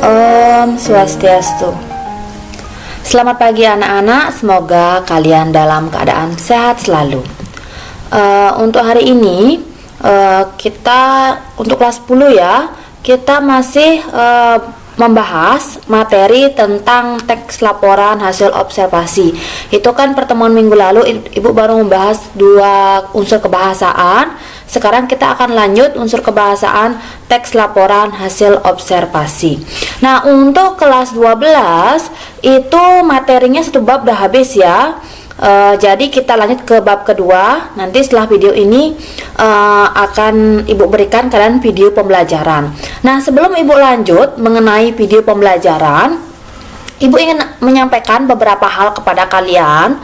Om Swastiastu. Selamat pagi anak-anak, semoga kalian dalam keadaan sehat selalu. Untuk hari ini kita untuk kelas 10 ya, kita masih membahas materi tentang teks laporan hasil observasi. Itu kan pertemuan minggu lalu Ibu baru membahas 2 unsur kebahasaan. Sekarang kita akan lanjut unsur kebahasaan teks laporan hasil observasi. Nah, untuk kelas 12 itu materinya 1 bab udah habis ya. Jadi kita lanjut ke bab kedua. Nanti setelah video ini akan Ibu berikan kalian video pembelajaran. Nah, sebelum Ibu lanjut mengenai video pembelajaran, Ibu ingin menyampaikan beberapa hal kepada kalian.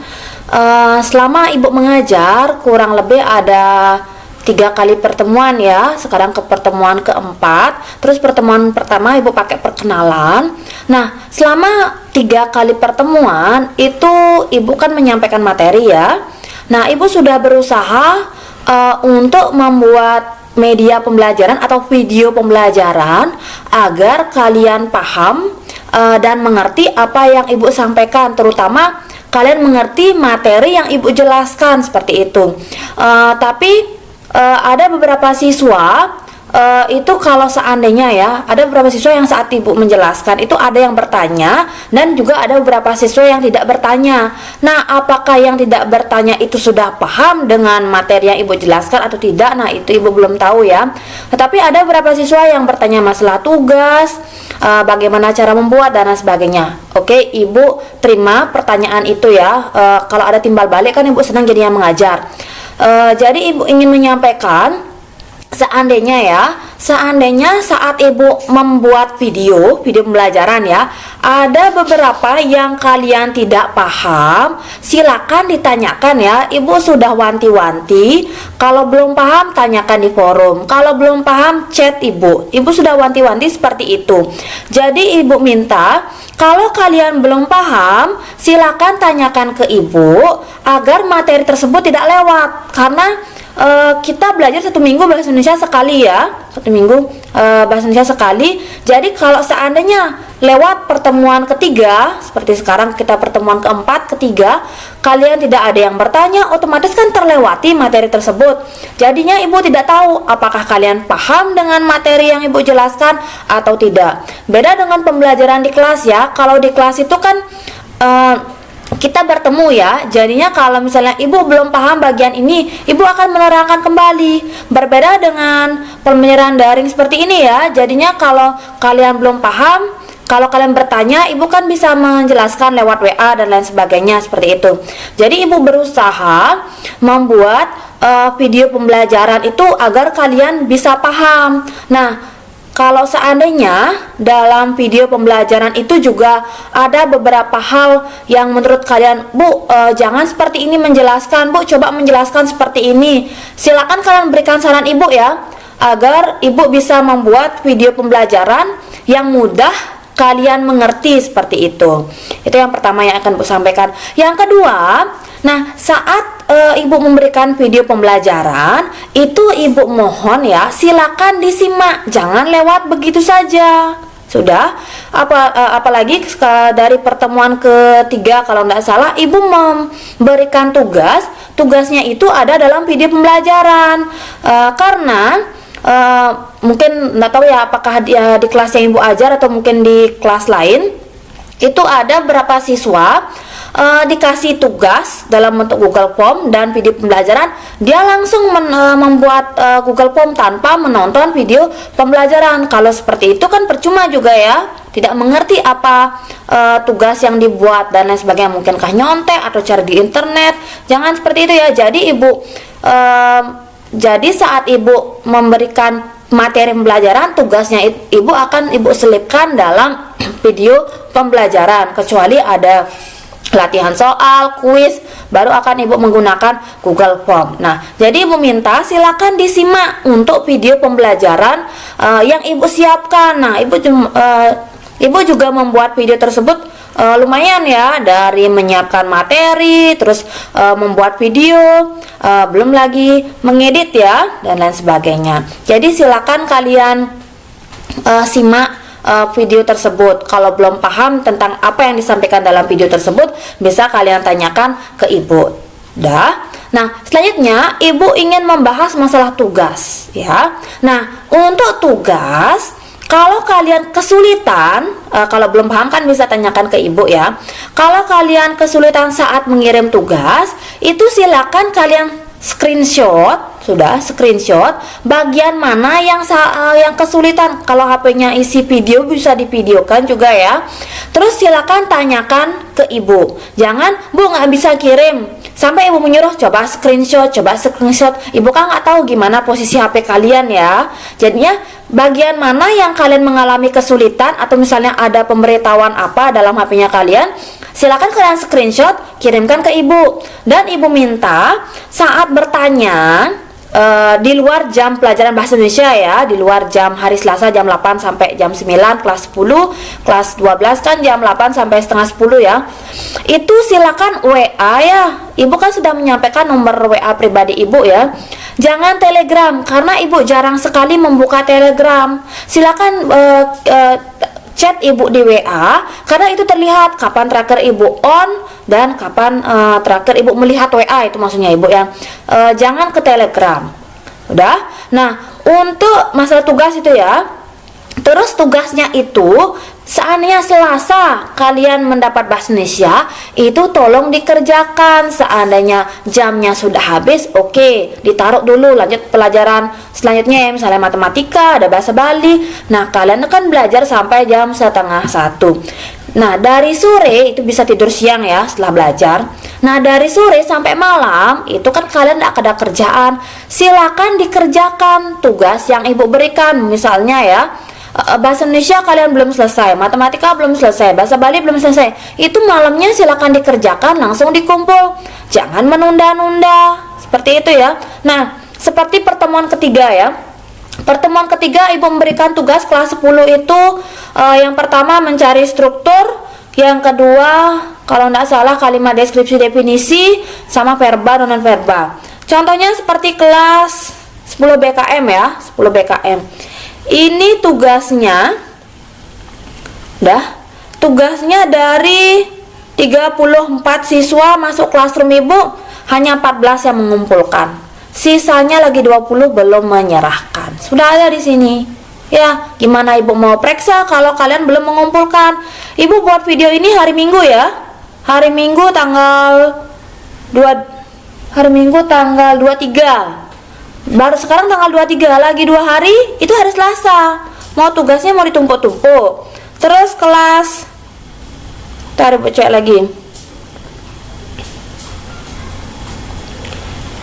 Selama Ibu mengajar kurang lebih ada 3 kali pertemuan ya. Sekarang ke pertemuan keempat. Terus pertemuan pertama Ibu pakai perkenalan. Nah, selama 3 kali pertemuan itu Ibu kan menyampaikan materi ya. Nah, Ibu sudah berusaha untuk membuat media pembelajaran atau video pembelajaran agar kalian paham dan mengerti apa yang Ibu sampaikan, terutama kalian mengerti materi yang Ibu jelaskan seperti itu. Tapi ada beberapa siswa itu kalau seandainya ya, ada beberapa siswa yang saat Ibu menjelaskan itu ada yang bertanya dan juga ada beberapa siswa yang tidak bertanya. Nah, apakah yang tidak bertanya itu sudah paham dengan materi yang Ibu jelaskan atau tidak? Nah, itu Ibu belum tahu ya. Tetapi ada beberapa siswa yang bertanya masalah tugas, bagaimana cara membuat dan lain sebagainya. Oke, Ibu terima pertanyaan itu ya. Kalau ada timbal balik kan Ibu senang jadinya mengajar. Jadi Ibu ingin menyampaikan seandainya saat Ibu membuat video pembelajaran ya, ada beberapa yang kalian tidak paham, silakan ditanyakan ya. Ibu sudah wanti-wanti, kalau belum paham tanyakan di forum, kalau belum paham chat Ibu sudah wanti-wanti seperti itu. Jadi Ibu minta kalau kalian belum paham, silakan tanyakan ke Ibu agar materi tersebut tidak lewat. Karena kita belajar 1 minggu bahasa Indonesia sekali ya, 1 minggu bahasa Indonesia sekali. Jadi kalau seandainya lewat pertemuan ketiga, seperti sekarang kita pertemuan keempat, ketiga, kalian tidak ada yang bertanya, otomatis kan terlewati materi tersebut. Jadinya Ibu tidak tahu apakah kalian paham dengan materi yang Ibu jelaskan atau tidak. Beda dengan pembelajaran di kelas ya. Kalau di kelas itu kan kita bertemu ya, jadinya kalau misalnya Ibu belum paham bagian ini, Ibu akan menerangkan kembali. Berbeda dengan pembelajaran daring seperti ini ya, jadinya kalau kalian belum paham, kalau kalian bertanya, Ibu kan bisa menjelaskan lewat WA dan lain sebagainya seperti itu. Jadi Ibu berusaha membuat video pembelajaran itu agar kalian bisa paham. Nah, kalau seandainya dalam video pembelajaran itu juga ada beberapa hal yang menurut kalian, Bu, jangan seperti ini menjelaskan, Bu, coba menjelaskan seperti ini. Silakan kalian berikan saran Ibu ya, agar Ibu bisa membuat video pembelajaran yang mudah kalian mengerti seperti itu. Itu yang pertama yang akan Bu sampaikan. Yang kedua, nah saat Ibu memberikan video pembelajaran itu Ibu mohon ya, silakan disimak, jangan lewat begitu saja. Sudah, apalagi dari pertemuan ketiga kalau tidak salah Ibu memberikan tugasnya itu ada dalam video pembelajaran. Karena mungkin nggak tahu ya apakah dia di kelas yang Ibu ajar atau mungkin di kelas lain, itu ada berapa siswa dikasih tugas dalam bentuk Google Form dan video pembelajaran, dia langsung membuat Google Form tanpa menonton video pembelajaran. Kalau seperti itu kan percuma juga ya, tidak mengerti apa tugas yang dibuat dan lain sebagainya, mungkinkah nyontek atau cari di internet. Jangan seperti itu ya. Jadi jadi saat Ibu memberikan materi pembelajaran, tugasnya Ibu akan Ibu selipkan dalam video pembelajaran, kecuali ada latihan soal, kuis, baru akan Ibu menggunakan Google Form. Nah, jadi Ibu minta silakan disimak untuk video pembelajaran yang Ibu siapkan. Nah, Ibu juga membuat video tersebut lumayan ya, dari menyiapkan materi, terus membuat video, belum lagi mengedit ya, dan lain sebagainya. Jadi silakan kalian simak video tersebut. Kalau belum paham tentang apa yang disampaikan dalam video tersebut, bisa kalian tanyakan ke ibu. Nah, selanjutnya ibu ingin membahas masalah tugas ya. Nah, untuk tugas, kalau kalian kesulitan, kalau belum paham kan bisa tanyakan ke ibu ya. Kalau kalian kesulitan saat mengirim tugas, itu silakan kalian screenshot bagian mana yang kesulitan. Kalau HP-nya isi video, bisa divideokan juga ya. Terus silakan tanyakan ke ibu. Jangan, Bu nggak bisa kirim, sampai ibu menyuruh coba screenshot. Ibu kan nggak tahu gimana posisi HP kalian ya. Jadinya bagian mana yang kalian mengalami kesulitan, atau misalnya ada pemberitahuan apa dalam HP-nya kalian, silakan kalian screenshot, kirimkan ke ibu. Dan ibu minta saat bertanya di luar jam pelajaran bahasa Indonesia ya, di luar jam hari Selasa jam 8 sampai jam 9, kelas 10, kelas 12 kan jam 8 sampai setengah 10 ya. Itu silakan WA ya. Ibu kan sudah menyampaikan nomor WA pribadi ibu ya. Jangan Telegram, karena ibu jarang sekali membuka Telegram. Silakan chat ibu di WA, karena itu terlihat kapan tracker ibu on dan kapan tracker ibu melihat WA, itu maksudnya ibu ya. Jangan ke Telegram. Udah. Nah, untuk masalah tugas itu ya. Terus tugasnya itu, seandainya Selasa kalian mendapat bahasa Indonesia, itu tolong dikerjakan. Seandainya jamnya sudah habis, oke, ditaruh dulu, lanjut pelajaran selanjutnya ya, misalnya matematika, ada bahasa Bali. Nah, kalian akan belajar sampai jam setengah 1. Nah, dari sore itu bisa tidur siang ya setelah belajar. Nah, dari sore sampai malam itu kan kalian tidak ada kerjaan. Silakan dikerjakan tugas yang ibu berikan. Misalnya ya, bahasa Indonesia kalian belum selesai, matematika belum selesai, bahasa Bali belum selesai, itu malamnya silakan dikerjakan, langsung dikumpul, jangan menunda-nunda, seperti itu ya. Nah, seperti pertemuan ketiga ya. Pertemuan ketiga ibu memberikan tugas kelas 10 itu yang pertama mencari struktur, yang kedua kalau tidak salah kalimat deskripsi definisi, sama verba dan non verba. Contohnya seperti kelas 10 BKM ya, 10 BKM. Ini tugasnya tugasnya dari 34 siswa masuk classroom ibu, hanya 14 yang mengumpulkan. Sisanya lagi 20 belum menyerahkan. Sudah ada di sini. Ya, gimana ibu mau periksa kalau kalian belum mengumpulkan? Ibu buat video ini hari Minggu ya. Hari Minggu tanggal 23. Baru sekarang tanggal 23, lagi 2 hari, itu hari Selasa. Mau tugasnya mau ditumpuk-tumpuk. Terus kelas, taruh cek lagi.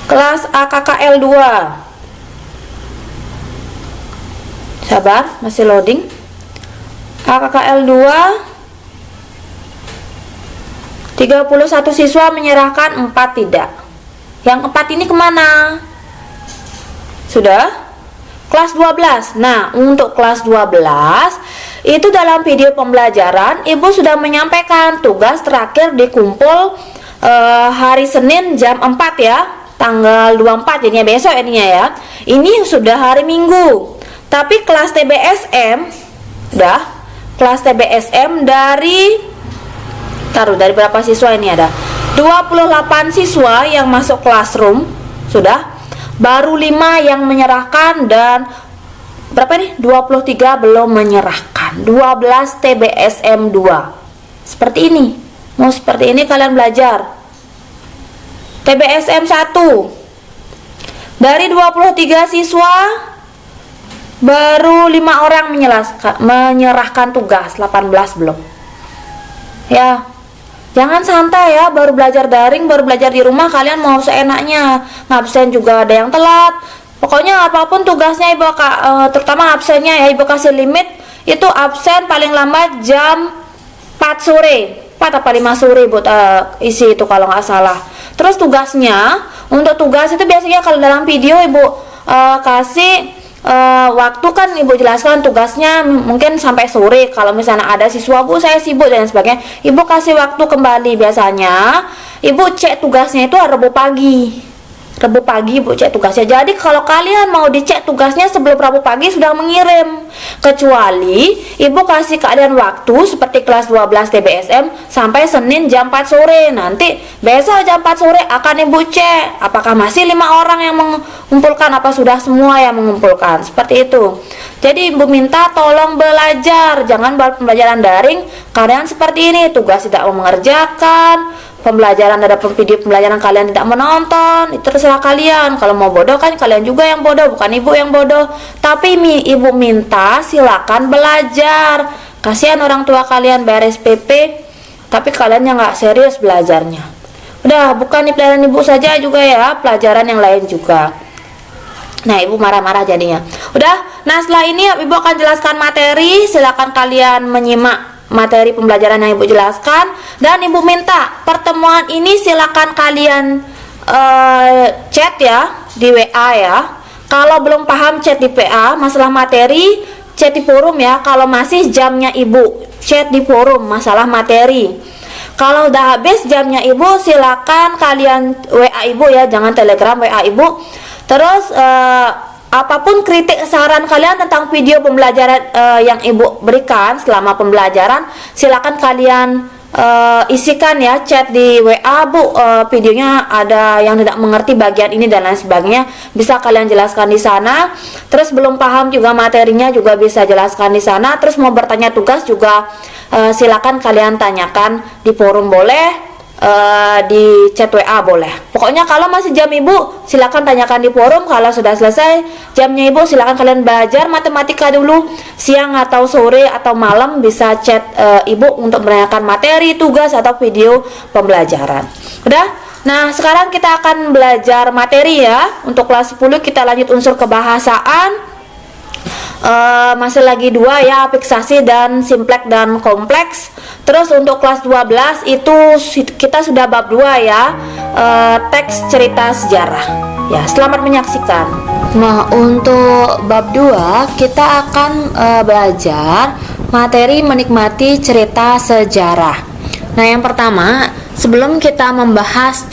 Kelas AKKL 2. Sabar, masih loading. AKKL 2. 31 siswa menyerahkan, 4 tidak. Yang 4 ini kemana? Sudah? Kelas 12. Nah, untuk kelas 12 itu dalam video pembelajaran ibu sudah menyampaikan tugas terakhir dikumpul hari Senin jam 4 ya, tanggal 24, jadinya besok ininya ya. Ini sudah hari Minggu. Tapi kelas TBSM kelas TBSM dari berapa siswa ini ada? 28 siswa yang masuk classroom sudah. Baru 5 yang menyerahkan dan berapa nih? 23 belum menyerahkan. 12 TBSM 2. Seperti ini. Mau seperti ini kalian belajar. TBSM 1. Dari 23 siswa baru 5 orang menyerahkan tugas, 18 belum. Ya. Jangan santai ya, baru belajar daring, baru belajar di rumah kalian mau seenaknya. Ngabsen juga ada yang telat. Pokoknya apapun tugasnya ibu, terutama absennya ya, ibu kasih limit itu absen paling lambat jam 4 sore. 4 apa 5 sore ibu isi itu kalau nggak salah. Terus tugasnya, untuk tugas itu biasanya kalau dalam video ibu kasih waktu kan ibu jelaskan tugasnya mungkin sampai sore. Kalau misalnya ada siswa bu saya sibuk dan sebagainya, ibu kasih waktu kembali. Biasanya ibu cek tugasnya itu Rabu pagi Rabu pagi Ibu cek tugasnya. Jadi kalau kalian mau dicek tugasnya sebelum Rabu pagi sudah mengirim. Kecuali Ibu kasih kalian waktu seperti kelas 12 TBSM sampai Senin jam 4 sore. Nanti besok jam 4 sore akan Ibu cek apakah masih 5 orang yang mengumpulkan, apa sudah semua yang mengumpulkan. Seperti itu. Jadi Ibu minta tolong belajar, jangan buat pembelajaran daring kalian seperti ini, tugas tidak mau mengerjakan, pembelajaran ada video pembelajaran kalian tidak menonton. Itu terserah kalian. Kalau mau bodoh kan kalian juga yang bodoh, bukan Ibu yang bodoh. Tapi Ibu minta silakan belajar. Kasihan orang tua kalian bayar SPP tapi kalian yang nggak serius belajarnya. Udah, bukan di pelajaran Ibu saja juga ya, pelajaran yang lain juga. Nah, Ibu marah-marah jadinya. Udah, nah setelah ini Ibu akan jelaskan materi. Silakan kalian menyimak materi pembelajaran yang Ibu jelaskan. Dan Ibu minta pertemuan ini silakan kalian chat ya di WA ya. Kalau belum paham chat di PA masalah materi, chat di forum ya. Kalau masih jamnya Ibu chat di forum masalah materi. Kalau udah habis jamnya Ibu silakan kalian WA Ibu ya, jangan Telegram, WA Ibu. Terus apapun kritik saran kalian tentang video pembelajaran yang Ibu berikan selama pembelajaran, silakan kalian isikan ya, chat di WA, Bu, videonya ada yang tidak mengerti bagian ini dan lain sebagainya, bisa kalian jelaskan di sana. Terus belum paham juga materinya juga bisa jelaskan di sana. Terus mau bertanya tugas juga silakan kalian tanyakan di forum boleh, di chat WA boleh. Pokoknya kalau masih jam Ibu silakan tanyakan di forum. Kalau sudah selesai jamnya Ibu silakan kalian belajar matematika dulu. Siang atau sore atau malam bisa chat Ibu untuk menanyakan materi, tugas atau video pembelajaran. Udah? Nah, sekarang kita akan belajar materi ya. Untuk kelas 10 kita lanjut unsur kebahasaan. Masih lagi 2 ya, fiksasi dan simpleks dan kompleks. Terus untuk kelas 12 itu kita sudah bab 2 ya, teks cerita sejarah ya. Selamat menyaksikan. Nah, untuk bab 2 kita akan belajar materi menikmati cerita sejarah. Nah, yang pertama, sebelum kita membahas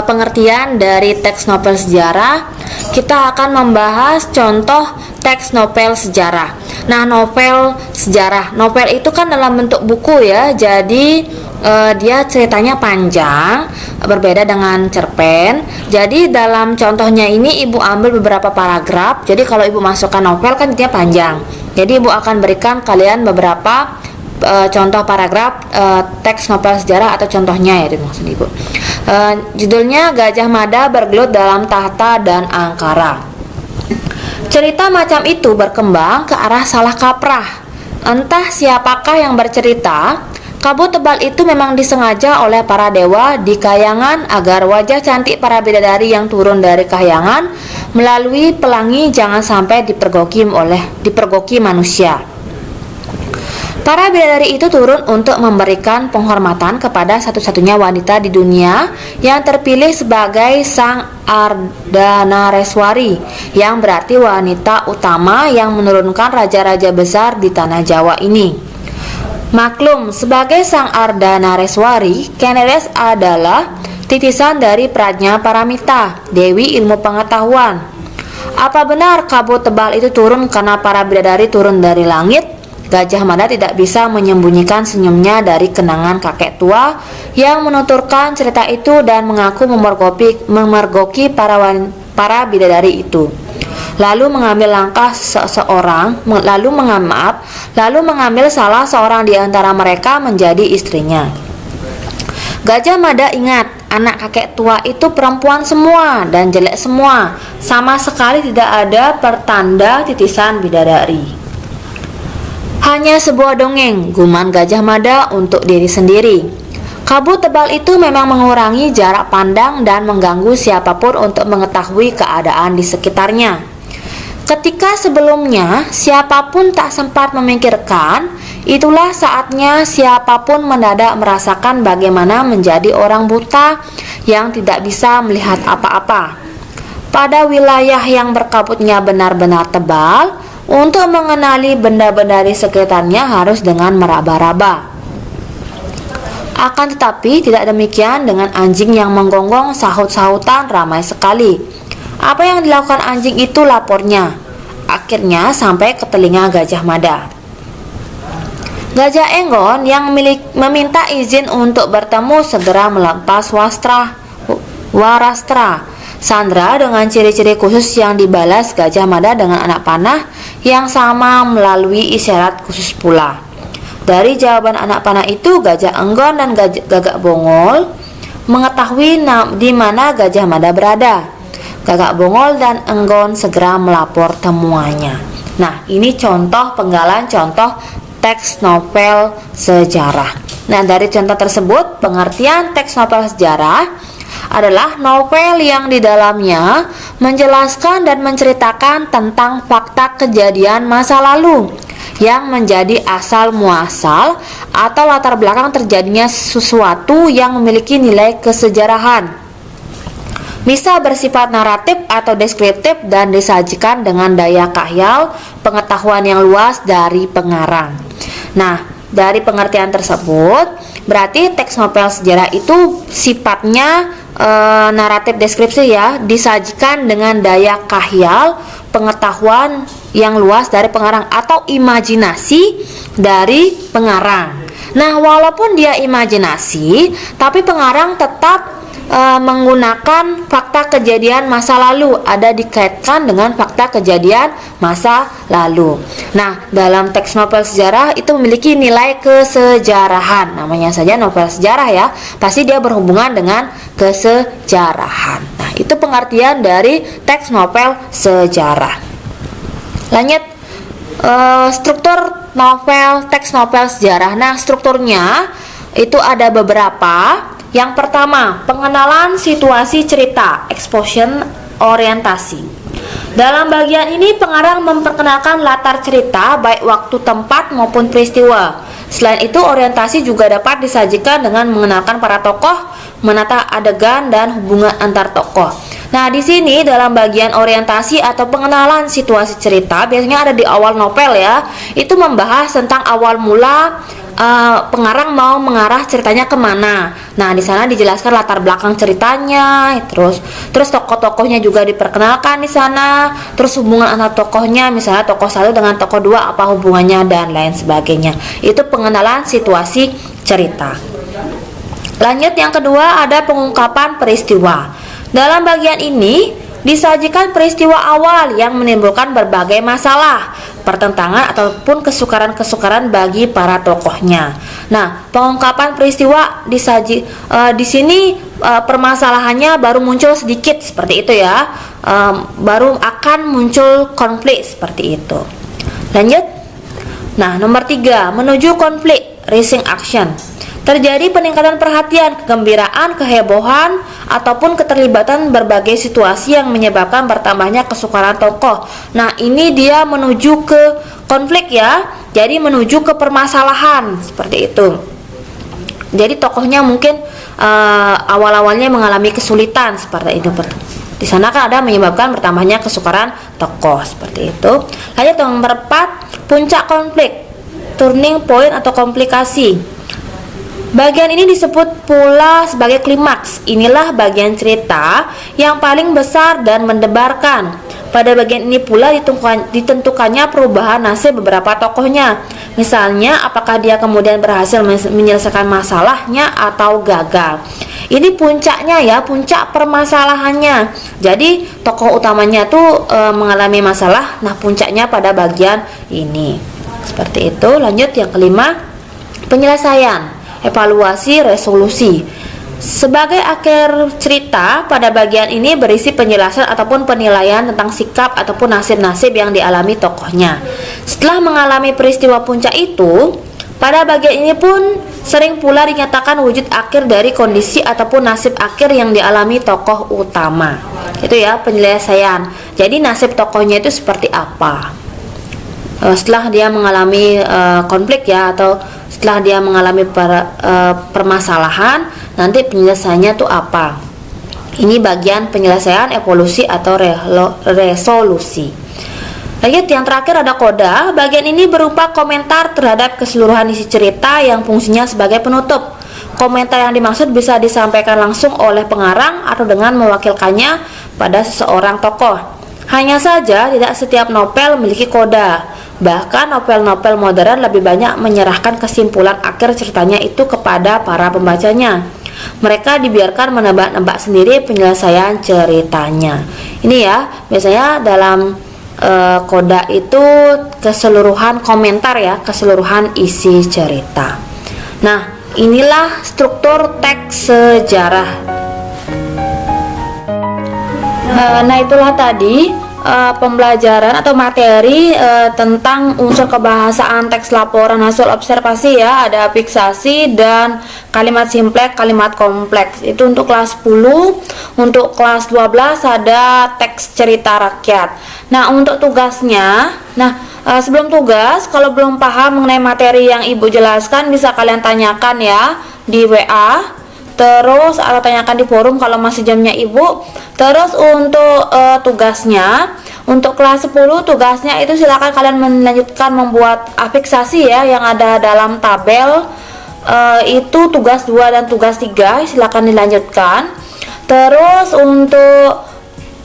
pengertian dari teks novel sejarah, kita akan membahas contoh teks novel sejarah. Nah, novel sejarah, novel itu kan dalam bentuk buku ya, jadi dia ceritanya panjang, berbeda dengan cerpen. Jadi dalam contohnya ini Ibu ambil beberapa paragraf. Jadi kalau Ibu masukkan novel kan dia panjang. Jadi Ibu akan berikan kalian beberapa contoh paragraf teks novel sejarah atau contohnya ya dimaksud Ibu. Judulnya Gajah Mada bergelut dalam tahta dan angkara. Cerita macam itu berkembang ke arah salah kaprah. Entah siapakah yang bercerita, kabut tebal itu memang disengaja oleh para dewa di kayangan agar wajah cantik para bidadari yang turun dari kahyangan melalui pelangi jangan sampai dipergoki manusia. Para bidadari itu turun untuk memberikan penghormatan kepada satu-satunya wanita di dunia yang terpilih sebagai Sang Ardhanareswari, yang berarti wanita utama yang menurunkan raja-raja besar di tanah Jawa ini. Maklum, sebagai Sang Ardhanareswari, Keniles adalah titisan dari Prajna Paramita, Dewi Ilmu Pengetahuan. Apa benar kabut tebal itu turun karena para bidadari turun dari langit? Gajah Mada tidak bisa menyembunyikan senyumnya dari kenangan kakek tua yang menuturkan cerita itu dan mengaku memergoki para bidadari itu. Lalu mengambil salah seorang di antara mereka menjadi istrinya. Gajah Mada ingat, anak kakek tua itu perempuan semua dan jelek semua, sama sekali tidak ada pertanda titisan bidadari. Hanya sebuah dongeng, guman Gajah Mada untuk diri sendiri. Kabut tebal itu memang mengurangi jarak pandang dan mengganggu siapapun untuk mengetahui keadaan di sekitarnya. Ketika sebelumnya siapapun tak sempat memikirkan, itulah saatnya siapapun mendadak merasakan bagaimana menjadi orang buta yang tidak bisa melihat apa-apa. Pada wilayah yang berkabutnya benar-benar tebal, untuk mengenali benda-benda di sekitarnya harus dengan meraba-raba. Akan tetapi tidak demikian dengan anjing yang menggonggong sahut-sahutan ramai sekali. Apa yang dilakukan anjing itu, lapornya akhirnya sampai ke telinga Gajah Mada. Gajah Enggon yang meminta izin untuk bertemu segera melepas warastra Sandra dengan ciri-ciri khusus yang dibalas Gajah Mada dengan anak panah yang sama melalui isyarat khusus pula. Dari jawaban anak panah itu, Gajah Enggon dan Gagak Bongol mengetahui di mana Gajah Mada berada. Gagak Bongol dan Enggon segera melapor temuannya. Nah, ini contoh penggalan contoh teks novel sejarah. Nah, dari contoh tersebut, pengertian teks novel sejarah adalah novel yang di dalamnya menjelaskan dan menceritakan tentang fakta kejadian masa lalu yang menjadi asal muasal atau latar belakang terjadinya sesuatu yang memiliki nilai kesejarahan. Bisa bersifat naratif atau deskriptif dan disajikan dengan daya khayyal pengetahuan yang luas dari pengarang. Nah, dari pengertian tersebut, berarti teks novel sejarah itu sifatnya naratif deskripsi ya, disajikan dengan daya khayyal pengetahuan yang luas dari pengarang atau imajinasi dari pengarang. Nah, walaupun dia imajinasi, tapi pengarang tetap menggunakan fakta kejadian masa lalu, ada dikaitkan dengan fakta kejadian masa lalu. Nah, dalam teks novel sejarah itu memiliki nilai kesejarahan. Namanya saja novel sejarah ya, pasti dia berhubungan dengan kesejarahan. Nah, itu pengertian dari teks novel sejarah. Lanjut, struktur novel, teks novel sejarah. Nah, strukturnya itu ada beberapa. Yang pertama, pengenalan situasi cerita, exposition orientasi. Dalam bagian ini, pengarang memperkenalkan latar cerita, baik waktu, tempat, maupun peristiwa. Selain itu, orientasi juga dapat disajikan dengan mengenalkan para tokoh, menata adegan, dan hubungan antar tokoh. Nah, di sini dalam bagian orientasi atau pengenalan situasi cerita, biasanya ada di awal novel ya. Itu membahas tentang awal mula pengarang mau mengarah ceritanya kemana. Nah, di sana dijelaskan latar belakang ceritanya, terus tokoh-tokohnya juga diperkenalkan di sana, terus hubungan antar tokohnya, misalnya tokoh satu dengan tokoh dua apa hubungannya dan lain sebagainya. Itu pengenalan situasi cerita. Lanjut, yang kedua ada pengungkapan peristiwa. Dalam bagian ini disajikan peristiwa awal yang menimbulkan berbagai masalah, pertentangan ataupun kesukaran-kesukaran bagi para tokohnya. Nah, pengungkapan peristiwa di sini permasalahannya baru muncul sedikit seperti itu ya, baru akan muncul konflik seperti itu. Lanjut. Nah, nomor 3, menuju konflik, rising action. Terjadi peningkatan perhatian, kegembiraan, kehebohan, ataupun keterlibatan berbagai situasi yang menyebabkan bertambahnya kesukaran tokoh. Nah, ini dia menuju ke konflik ya, jadi menuju ke permasalahan seperti itu. Jadi tokohnya mungkin awal-awalnya mengalami kesulitan seperti itu. Di sana kan ada menyebabkan bertambahnya kesukaran tokoh seperti itu. Lanjut, nomor 4, puncak konflik, turning point atau komplikasi. Bagian ini disebut pula sebagai klimaks. Inilah bagian cerita yang paling besar dan mendebarkan. Pada bagian ini pula ditentukannya perubahan nasib beberapa tokohnya. Misalnya, apakah dia kemudian berhasil menyelesaikan masalahnya atau gagal. Ini puncaknya ya, puncak permasalahannya. Jadi tokoh utamanya tuh mengalami masalah. Nah, puncaknya pada bagian ini. Seperti itu. Lanjut, yang kelima, penyelesaian, evaluasi, resolusi. Sebagai akhir cerita, pada bagian ini berisi penjelasan ataupun penilaian tentang sikap ataupun nasib-nasib yang dialami tokohnya. Setelah mengalami peristiwa puncak itu, pada bagian ini pun sering pula dinyatakan wujud akhir dari kondisi ataupun nasib akhir yang dialami tokoh utama. Itu ya, penyelesaian. Jadi nasib tokohnya itu seperti apa setelah dia mengalami konflik ya, atau setelah dia mengalami permasalahan, nanti penyelesaiannya tuh apa. Ini bagian penyelesaian, evolusi atau resolusi. Lanjut, yang terakhir ada koda. Bagian ini berupa komentar terhadap keseluruhan isi cerita yang fungsinya sebagai penutup. komentar yang dimaksud bisa disampaikan langsung oleh pengarang atau dengan mewakilkannya pada seseorang tokoh. Hanya saja tidak setiap novel memiliki koda. Bahkan novel-novel modern lebih banyak menyerahkan kesimpulan akhir ceritanya itu kepada para pembacanya. Mereka dibiarkan menebak-nebak sendiri penyelesaian ceritanya. Ini ya, biasanya dalam koda itu keseluruhan komentar ya, keseluruhan isi cerita. Nah, inilah struktur teks sejarah. Nah, itulah tadi pembelajaran atau materi tentang unsur kebahasaan teks laporan hasil observasi ya. Ada fiksasi dan kalimat simpleks, kalimat kompleks. Itu untuk kelas 10. Untuk kelas 12 ada teks cerita rakyat. Nah, untuk tugasnya, sebelum tugas, kalau belum paham mengenai materi yang Ibu jelaskan, bisa kalian tanyakan ya di WA, terus atau tanyakan di forum kalau masih jamnya Ibu. Terus untuk tugasnya, untuk kelas 10 tugasnya itu silakan kalian melanjutkan membuat fiksasi ya yang ada dalam tabel. Itu tugas 2 dan tugas 3 silakan dilanjutkan. Terus untuk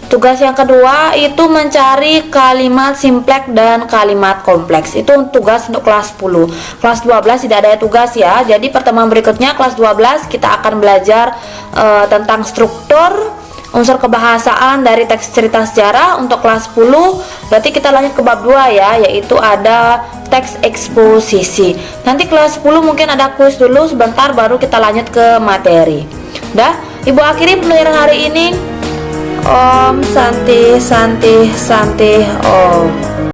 tugas yang kedua itu mencari kalimat simpleks dan kalimat kompleks. Itu tugas untuk kelas 10. Kelas 12 tidak ada tugas ya. Jadi pertemuan berikutnya kelas 12 kita akan belajar tentang struktur unsur kebahasaan dari teks cerita sejarah. Untuk kelas 10 berarti kita lanjut ke bab 2 ya, yaitu ada teks eksposisi. Nanti kelas 10 mungkin ada kuis dulu sebentar baru kita lanjut ke materi. Dah, Ibu akhiri pembelajaran hari ini. Om Santi Santi Santi Om.